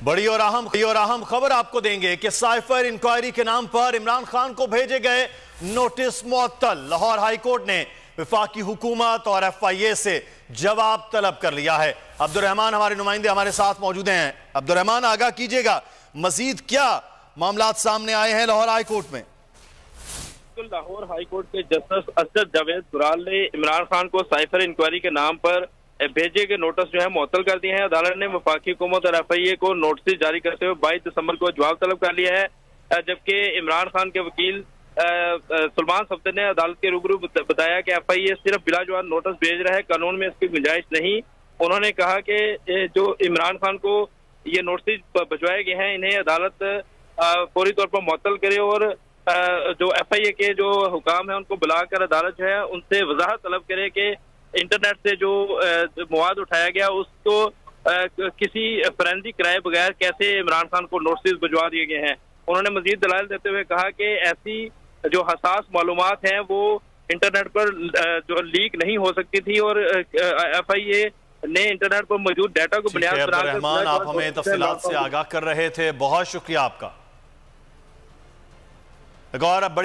बड़ी और अहम खबर आपको देंगे कि साइफर इंक्वायरी के नाम पर इमरान खान को भेजे गए नोटिस मुअत्तल। लाहौर हाई कोर्ट ने वफाकी हुकूमत और FIA से जवाब तलब कर लिया है। अब्दुर्रहमान हमारे नुमाइंदे हमारे साथ मौजूद हैं। अब्दुर्रहमान, आगाह कीजिएगा, मजीद क्या मामलात सामने आए हैं लाहौर हाई कोर्ट में? लाहौर हाई कोर्ट के जस्टिस असद जावेद दुराल ने इमरान खान को साइफर इंक्वायरी के नाम पर भेजे गए नोटिस जो है मुअत्तल कर दिए हैं। अदालत ने वफाकी हुकूमत और FIA को नोटिस जारी करते हुए 22 दिसंबर को जवाब तलब कर लिया है, जबकि इमरान खान के वकील सलमान सफ्दर ने अदालत के रूबरू बताया कि FIA सिर्फ बिलाजवाब नोटिस भेज रहा है, कानून में इसकी गुंजाइश नहीं। उन्होंने कहा कि जो इमरान खान को ये नोटिस भिजवाए गए हैं इन्हें अदालत फौरी तौर पर मुअत्तल करे और जो FIA के जो हुकाम है उनको बुलाकर अदालत जो है उनसे वजाहत तलब करे कि इंटरनेट से जो मवाद उठाया गया उसको किसी फॉरेंसिक कराए बगैर कैसे इमरान खान को नोटिस भिजवा दिए गए हैं। उन्होंने मजीद दलाइल देते हुए कहा कि ऐसी जो हसास मालूमात हैं वो इंटरनेट पर जो लीक नहीं हो सकती थी और FIA ने इंटरनेट पर मौजूद डाटा को बुनियाद बनाकर आप हमें तफसीलात से आगाह कर रहे थे, बहुत शुक्रिया आपका। एक और बड़ी